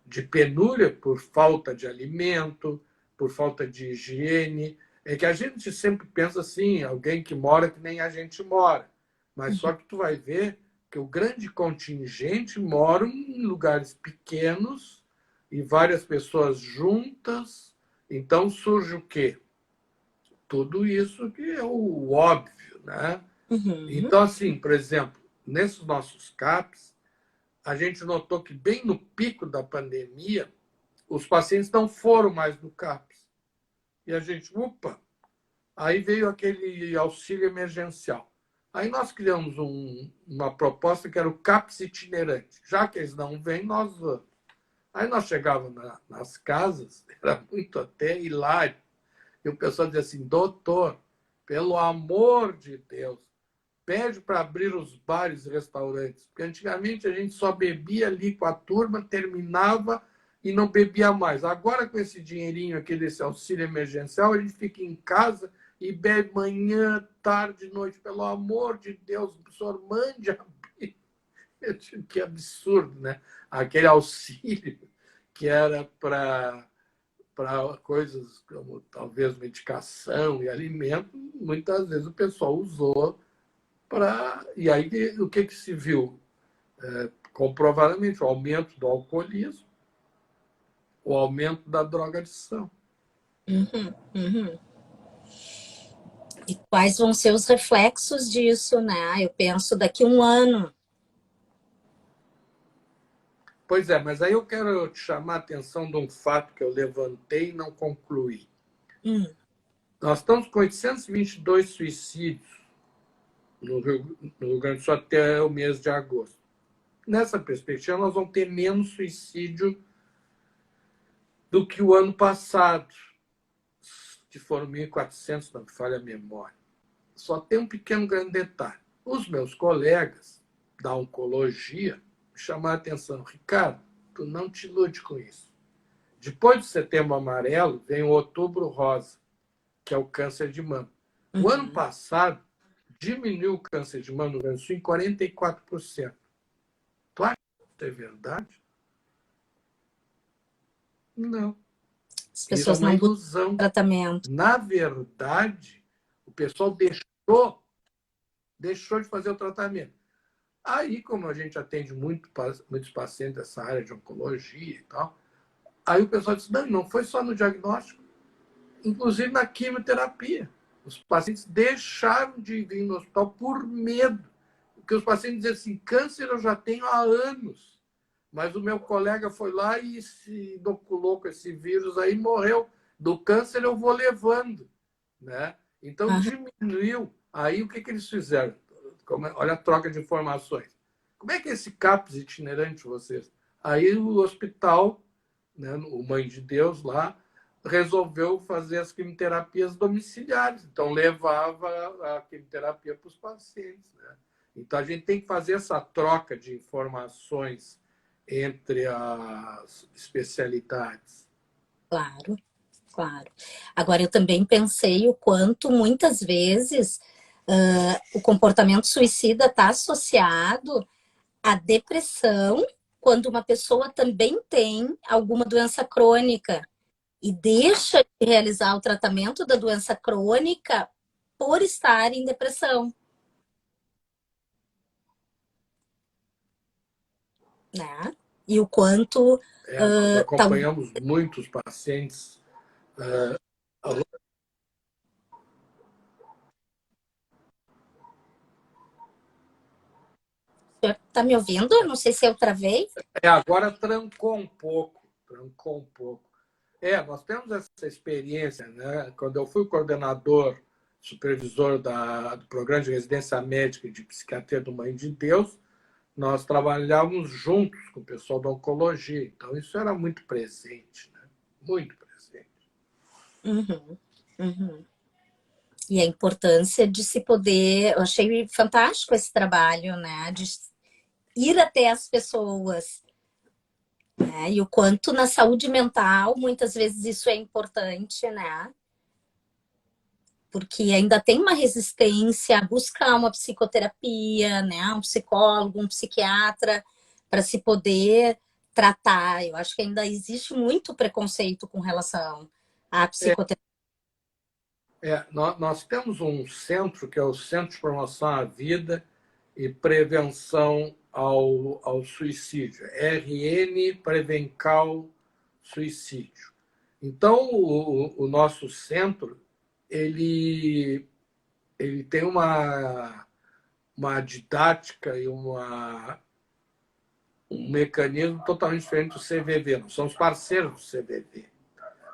[SPEAKER 2] de penúria por falta de alimento, por falta de higiene. É que a gente sempre pensa assim, alguém que mora que nem a gente mora. Mas só que tu vai ver que o grande contingente mora em lugares pequenos e várias pessoas juntas. Então surge o quê? Tudo isso que é o óbvio, né? Então, assim, por exemplo, nesses nossos CAPs, a gente notou que bem no pico da pandemia, os pacientes não foram mais no CAPS. E a gente, opa, aí veio aquele auxílio emergencial. Aí nós criamos uma proposta que era o CAPS itinerante. Já que eles não vêm, nós vamos. Aí nós chegávamos nas casas, era muito até hilário, e o pessoal dizia assim, doutor, pelo amor de Deus, pede para abrir os bares e restaurantes. Porque antigamente a gente só bebia ali com a turma, terminava e não bebia mais. Agora, com esse dinheirinho aqui desse auxílio emergencial, a gente fica em casa e bebe manhã, tarde, noite. Pelo amor de Deus, o senhor mande abrir. Que absurdo, né? Aquele auxílio que era para coisas como talvez medicação e alimento, muitas vezes o pessoal usou e aí o que se viu? Comprovadamente, o aumento do alcoolismo, o aumento da drogadição.
[SPEAKER 1] E quais vão ser os reflexos disso, né? Eu penso daqui a um ano.
[SPEAKER 2] Pois é, mas aí eu quero te chamar a atenção de um fato que eu levantei e não concluí.
[SPEAKER 1] Hum.
[SPEAKER 2] Nós estamos com 822 suicídios no Rio Grande do Sul até o mês de agosto. Nessa perspectiva, nós vamos ter menos suicídio do que o ano passado, que foram 1.400, não me falha a memória. Só tem um pequeno grande detalhe. Os meus colegas da oncologia me chamaram a atenção. Ricardo, tu não te ilude com isso. Depois do Setembro Amarelo, vem o Outubro Rosa, que é o câncer de mama. O ano passado, diminuiu o câncer de mama no Rio Grande do Sul em 44%. Tu acha que isso é verdade? Não.
[SPEAKER 1] As
[SPEAKER 2] Isso é
[SPEAKER 1] pessoas
[SPEAKER 2] uma
[SPEAKER 1] não buscam
[SPEAKER 2] ilusão.
[SPEAKER 1] tratamento.
[SPEAKER 2] Na verdade, o pessoal deixou de fazer o tratamento. Aí, como a gente atende muitos pacientes dessa área de oncologia e tal, aí o pessoal disse, não foi só no diagnóstico, inclusive na quimioterapia. Os pacientes deixaram de vir no hospital por medo. Porque os pacientes diziam assim, câncer eu já tenho há anos, mas o meu colega foi lá e se inoculou com esse vírus aí, morreu. Do câncer eu vou levando, né? Então diminuiu. Aí o que eles fizeram? Olha a troca de informações. Como é que é esse CAPS itinerante vocês? Aí o hospital, né, o Mãe de Deus lá, resolveu fazer as quimioterapias domiciliares. Então levava a quimioterapia para os pacientes, né? Então a gente tem que fazer essa troca de informações entre as especialidades.
[SPEAKER 1] Claro, claro. Agora, eu também pensei o quanto, muitas vezes, o comportamento suicida está associado à depressão, quando uma pessoa também tem alguma doença crônica e deixa de realizar o tratamento da doença crônica por estar em depressão, né? E o quanto
[SPEAKER 2] Nós
[SPEAKER 1] talvez
[SPEAKER 2] acompanhamos muitos pacientes.
[SPEAKER 1] está me ouvindo? Não sei se eu travei.
[SPEAKER 2] Agora trancou um pouco, trancou um pouco. Nós temos essa experiência, né? Quando eu fui coordenador, supervisor do programa de residência médica e de psiquiatria do Mãe de Deus, nós trabalhávamos juntos com o pessoal da oncologia. Então, isso era muito presente, né? Muito presente.
[SPEAKER 1] Uhum, uhum. E a importância de se poder, eu achei fantástico esse trabalho, né? De ir até as pessoas, né? E o quanto na saúde mental, muitas vezes isso é importante, né? Porque ainda tem uma resistência a buscar uma psicoterapia, né? Um psicólogo, um psiquiatra, para se poder tratar. Eu acho que ainda existe muito preconceito com relação à psicoterapia.
[SPEAKER 2] Nós temos um centro, que é o Centro de Promoção à Vida e Prevenção ao Suicídio, RN Prevencal Suicídio. Então, o nosso centro ele tem uma didática e um mecanismo totalmente diferente do CVV. Nós somos parceiros do CVV.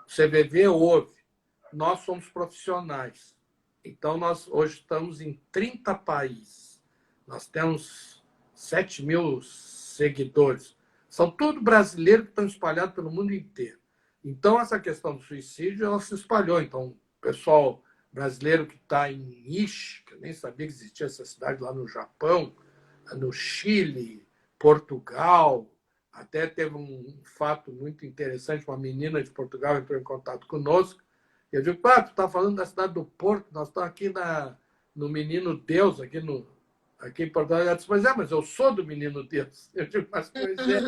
[SPEAKER 2] O CVV ouve. Nós somos profissionais. Então, nós hoje estamos em 30 países. Nós temos 7 mil seguidores. São todos brasileiros que estão espalhados pelo mundo inteiro. Então, essa questão do suicídio, ela se espalhou. Então, o pessoal brasileiro que está em Ishi, que eu nem sabia que existia essa cidade lá no Japão, no Chile, Portugal, até teve um fato muito interessante, uma menina de Portugal entrou em contato conosco. Eu digo, tu está falando da cidade do Porto, nós estamos aqui no Menino Deus, aqui em Portugal. Ela disse, mas eu sou do Menino Deus. Eu digo, mas pois é,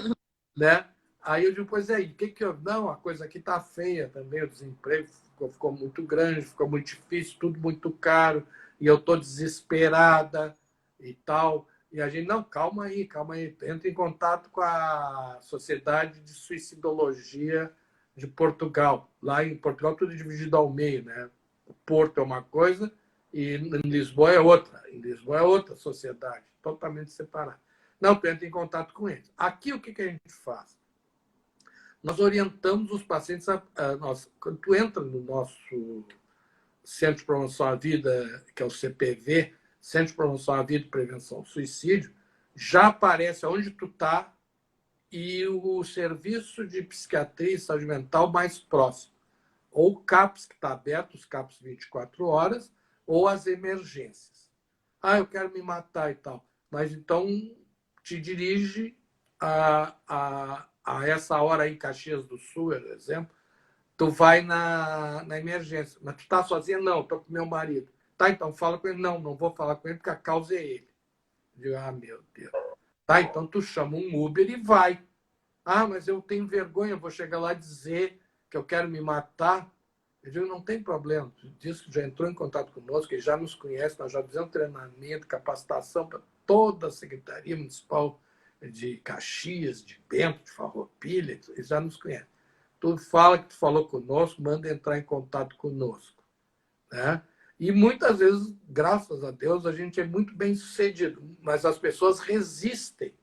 [SPEAKER 2] né? Aí eu digo, pois é, e o que eu... Não, a coisa aqui está feia também, o desemprego ficou muito grande, ficou muito difícil, tudo muito caro, e eu estou desesperada e tal. E a gente, não, calma aí, entra em contato com a Sociedade de Suicidologia de Portugal. Lá em Portugal tudo é dividido ao meio, né? O Porto é uma coisa e em Lisboa é outra. Em Lisboa é outra sociedade, totalmente separada. Não, tu entra em contato com eles. Aqui o que a gente faz? nós orientamos os pacientes quando tu entra no nosso Centro de Promoção à Vida, que é o CPV, Centro de Promoção à Vida e Prevenção ao Suicídio, já aparece onde tu está e o serviço de psiquiatria e saúde mental mais próximo. Ou o CAPS, que está aberto, os CAPS 24 horas, ou as emergências. Eu quero me matar e tal. Mas então te dirige a essa hora aí em Caxias do Sul, por exemplo, tu vai na emergência. Mas tu tá sozinha? Não, estou com meu marido. Tá, então fala com ele. Não vou falar com ele porque a causa é ele. Eu digo, meu Deus. Tá, então tu chama um Uber e vai. Mas eu tenho vergonha, vou chegar lá e dizer que eu quero me matar. Eu digo, não tem problema. Diz que já entrou em contato conosco, que já nos conhece, nós já fizemos treinamento, capacitação para toda a Secretaria Municipal de Caxias, de Bento, de Farroupilha, eles já nos conhecem. Tu fala que tu falou conosco, manda entrar em contato conosco. Né? E muitas vezes, graças a Deus, a gente é muito bem sucedido, mas as pessoas resistem.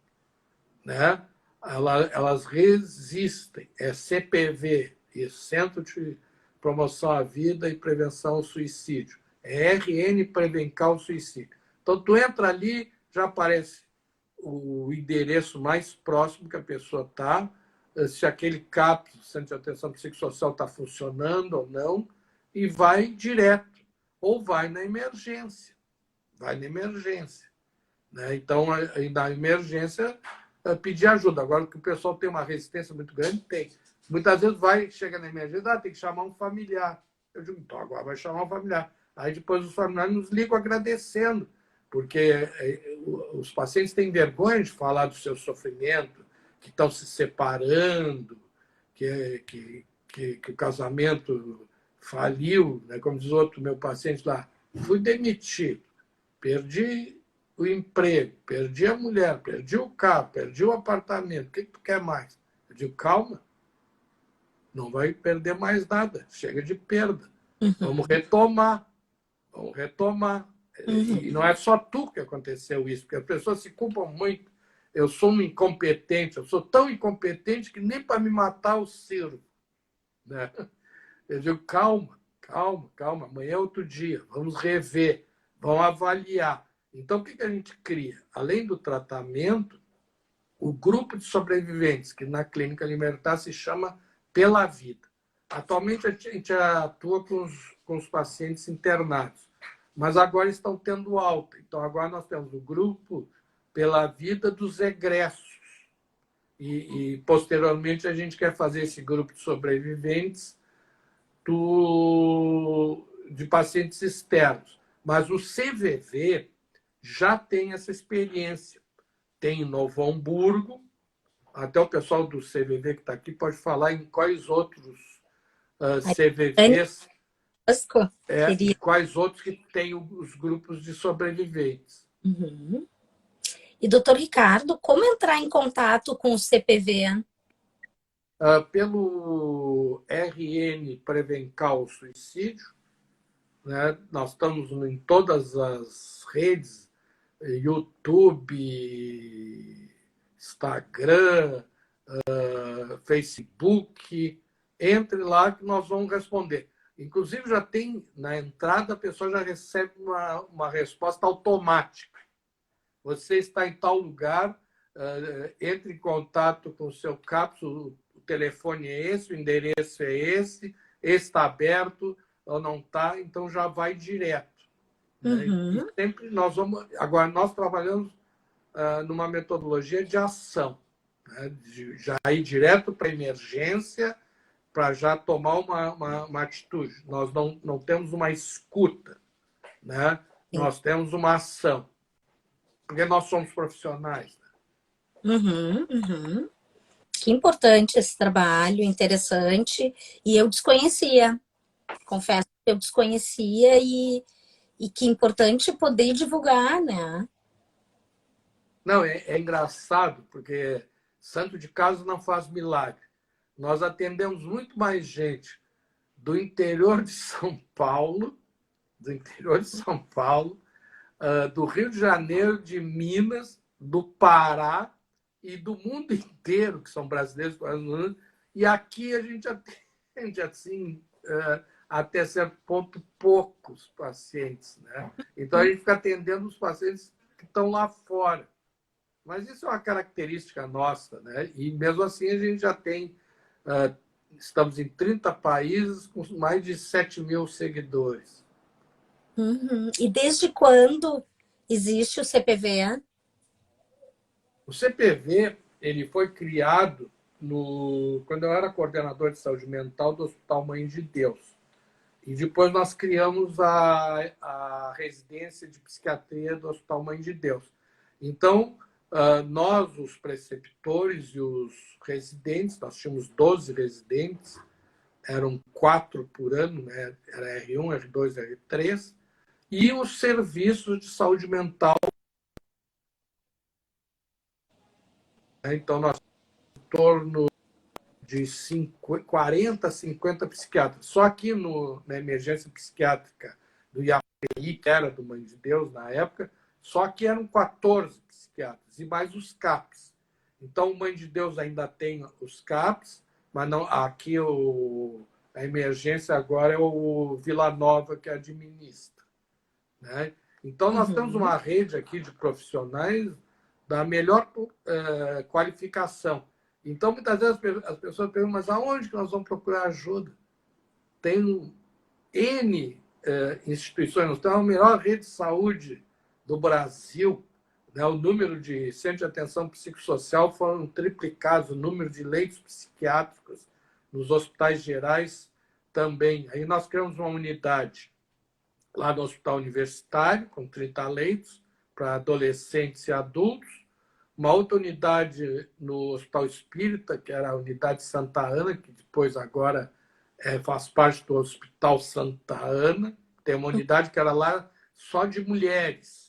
[SPEAKER 2] Né? Elas resistem. É CPV, e Centro de Promoção à Vida e Prevenção ao Suicídio. É RN Prevencal Suicídio. Então, tu entra ali, já aparece o endereço mais próximo que a pessoa está, se aquele CAPS, Centro de Atenção Psicossocial, está funcionando ou não, e vai direto. Ou vai na emergência. Vai na emergência. Né? Então, na emergência, pedir ajuda. Agora, que o pessoal tem uma resistência muito grande, tem. Muitas vezes chega na emergência, tem que chamar um familiar. Eu digo, então agora vai chamar um familiar. Aí depois os familiares nos ligam agradecendo, porque os pacientes têm vergonha de falar do seu sofrimento, que estão se separando, que o casamento faliu, né? Como diz outro meu paciente lá, fui demitido, perdi o emprego, perdi a mulher, perdi o carro, perdi o apartamento, o que tu quer mais? Eu digo, calma, não vai perder mais nada, chega de perda. Vamos retomar, vamos retomar. E não é só tu que aconteceu isso, porque as pessoas se culpam muito. Eu sou um incompetente, eu sou tão incompetente que nem para me matar eu sirvo. Né? Eu digo, calma, calma, calma, amanhã é outro dia, vamos rever, vamos avaliar. Então, o que a gente cria? Além do tratamento, o grupo de sobreviventes, que na Clínica Libertar se chama Pela Vida. Atualmente, a gente atua com os pacientes internados, mas agora estão tendo alta. Então, agora nós temos o grupo Pela Vida dos egressos. E posteriormente, a gente quer fazer esse grupo de sobreviventes de pacientes externos. Mas o CVV já tem essa experiência. Tem em Novo Hamburgo, até o pessoal do CVV que está aqui pode falar em quais outros CVVs, e quais outros que têm os grupos de sobreviventes.
[SPEAKER 1] E, doutor Ricardo, como entrar em contato com o CPV?
[SPEAKER 2] Pelo RN Prevencal Suicídio, né? Nós estamos em todas as redes, YouTube, Instagram, Facebook, entre lá que nós vamos responder. Inclusive, já tem, na entrada, a pessoa já recebe uma resposta automática. Você está em tal lugar, entre em contato com o seu CAPS, o telefone é esse, o endereço é esse está aberto ou não está, então já vai direto. Né? E sempre nós vamos... Agora, nós trabalhamos numa metodologia de ação, né? De já ir direto para a emergência, para já tomar uma atitude. Nós não temos uma escuta, né? Nós temos uma ação, porque nós somos profissionais.
[SPEAKER 1] Que importante esse trabalho, interessante. E eu desconhecia, confesso que eu desconhecia e que importante poder divulgar, né?
[SPEAKER 2] Não, é engraçado, porque santo de casa não faz milagre. Nós atendemos muito mais gente do interior de São Paulo, do Rio de Janeiro, de Minas, do Pará e do mundo inteiro, que são brasileiros, E aqui a gente atende, assim, até certo ponto, poucos pacientes, né? Então, a gente fica atendendo os pacientes que estão lá fora. Mas isso é uma característica nossa, né? E mesmo assim a gente já tem, estamos em 30 países com mais de 7.000 seguidores.
[SPEAKER 1] Uhum. E desde quando existe o CPV?
[SPEAKER 2] O CPV ele foi criado quando eu era coordenador de saúde mental do Hospital Mãe de Deus. E depois nós criamos a residência de psiquiatria do Hospital Mãe de Deus. Então, nós, os preceptores e os residentes, nós tínhamos 12 residentes, eram 4 por ano, né? Era R1, R2, R3, e os serviços de saúde mental. Então, nós temos em torno de 40, 50 psiquiatras. Só aqui na emergência psiquiátrica do IAPI, que era do Mãe de Deus na época, só que eram 14 psiquiatras, e mais os CAPs. Então, o Mãe de Deus ainda tem os CAPs, mas não, aqui a emergência agora é o Vila Nova que administra, né? Então, nós temos uma rede aqui de profissionais da melhor qualificação. Então, muitas vezes as pessoas perguntam, mas aonde que nós vamos procurar ajuda? Tem N instituições, nós temos a melhor rede de saúde do Brasil, né? O número de centros de atenção psicossocial foram triplicados, o número de leitos psiquiátricos nos hospitais gerais também. Aí nós criamos uma unidade lá no Hospital Universitário, com 30 leitos, para adolescentes e adultos. Uma outra unidade no Hospital Espírita, que era a unidade Santa Ana, que depois agora faz parte do Hospital Santa Ana. Tem uma unidade que era lá só de mulheres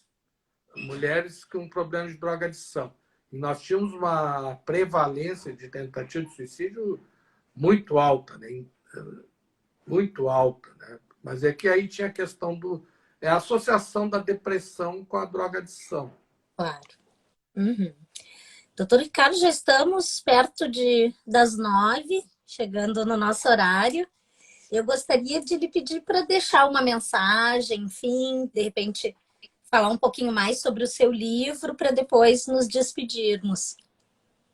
[SPEAKER 2] com problema de drogadição. E nós tínhamos uma prevalência de tentativa de suicídio muito alta, né? Muito alta, né? Mas é que aí tinha a questão a associação da depressão com a drogadição.
[SPEAKER 1] Claro. Uhum. Doutor Ricardo, já estamos perto das 9, chegando no nosso horário. Eu gostaria de lhe pedir para deixar uma mensagem, enfim, de repente falar um pouquinho mais sobre o seu livro para depois nos despedirmos.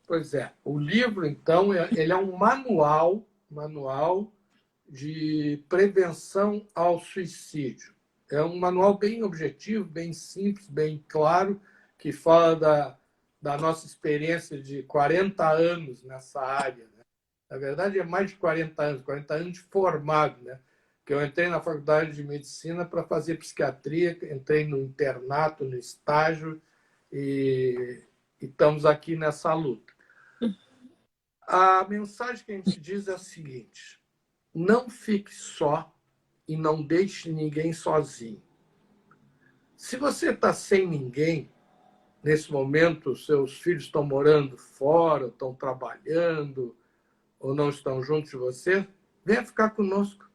[SPEAKER 2] Pois é, o livro, então, ele é um manual de prevenção ao suicídio. É um manual bem objetivo, bem simples, bem claro, que fala da nossa experiência de 40 anos nessa área, né? Na verdade, é mais de 40 anos de formado, né? Que eu entrei na faculdade de medicina para fazer psiquiatria, entrei no internato, no estágio, e estamos aqui nessa luta. A mensagem que a gente diz é a seguinte: não fique só e não deixe ninguém sozinho. Se você está sem ninguém, nesse momento, seus filhos estão morando fora, estão trabalhando, ou não estão juntos de você, venha ficar conosco.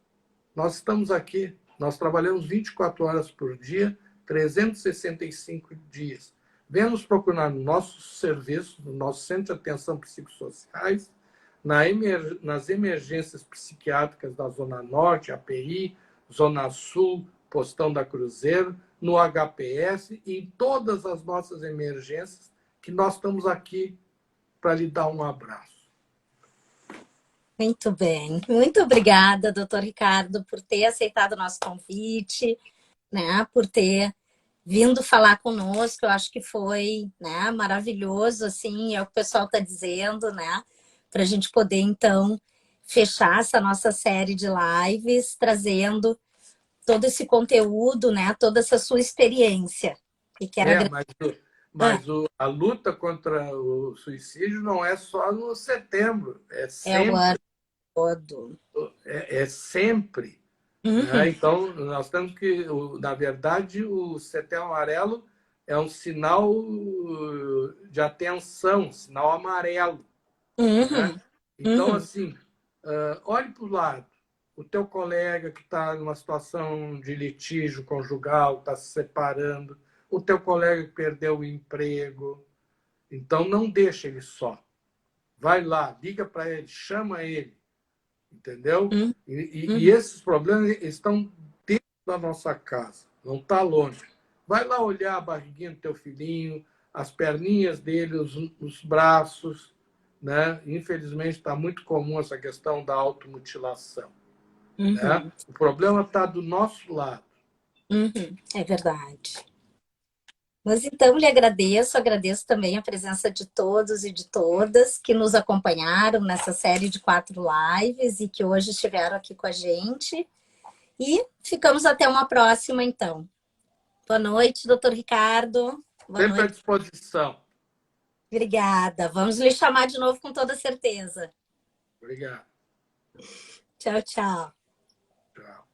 [SPEAKER 2] Nós estamos aqui, nós trabalhamos 24 horas por dia, 365 dias. Venha nos procurar no nosso serviço, no nosso Centro de Atenção Psicossociais, nas emergências psiquiátricas da Zona Norte, API, Zona Sul, Postão da Cruzeiro, no HPS e em todas as nossas emergências, que nós estamos aqui para lhe dar um abraço.
[SPEAKER 1] Muito bem. Muito obrigada, doutor Ricardo, por ter aceitado o nosso convite, né? Por ter vindo falar conosco. Eu acho que foi, né, maravilhoso, assim, é o que o pessoal está dizendo, né? Para a gente poder, então, fechar essa nossa série de lives, trazendo todo esse conteúdo, né? Toda essa sua experiência. E quero agradecer.
[SPEAKER 2] A luta contra o suicídio não é só no setembro, é
[SPEAKER 1] É o ano
[SPEAKER 2] sempre.
[SPEAKER 1] todo.
[SPEAKER 2] É sempre. Né?
[SPEAKER 1] Uhum.
[SPEAKER 2] Então, nós temos que, na verdade, o Setembro Amarelo é um sinal de atenção, sinal amarelo. Né?
[SPEAKER 1] Uhum.
[SPEAKER 2] Então,
[SPEAKER 1] Uhum.
[SPEAKER 2] assim, olhe para o lado. O teu colega que está numa situação de litígio conjugal, está se separando, o teu colega que perdeu o emprego. Então, não deixe ele só. vai lá, liga para ele, chama ele, entendeu?
[SPEAKER 1] Uhum.
[SPEAKER 2] E esses problemas estão dentro da nossa casa, não está longe. Vai lá olhar a barriguinha do teu filhinho, as perninhas dele, os braços, né? Infelizmente está muito comum essa questão da automutilação, né?
[SPEAKER 1] Uhum.
[SPEAKER 2] O problema está do nosso lado.
[SPEAKER 1] Uhum. É verdade. Mas então lhe agradeço também a presença de todos e de todas que nos acompanharam nessa série de 4 lives e que hoje estiveram aqui com a gente. E ficamos até uma próxima, então. Boa noite, doutor Ricardo. Boa
[SPEAKER 2] Sempre à
[SPEAKER 1] noite.
[SPEAKER 2] disposição.
[SPEAKER 1] Obrigada. Vamos lhe chamar de novo com toda certeza.
[SPEAKER 2] Obrigado.
[SPEAKER 1] Tchau, tchau.
[SPEAKER 2] Tchau.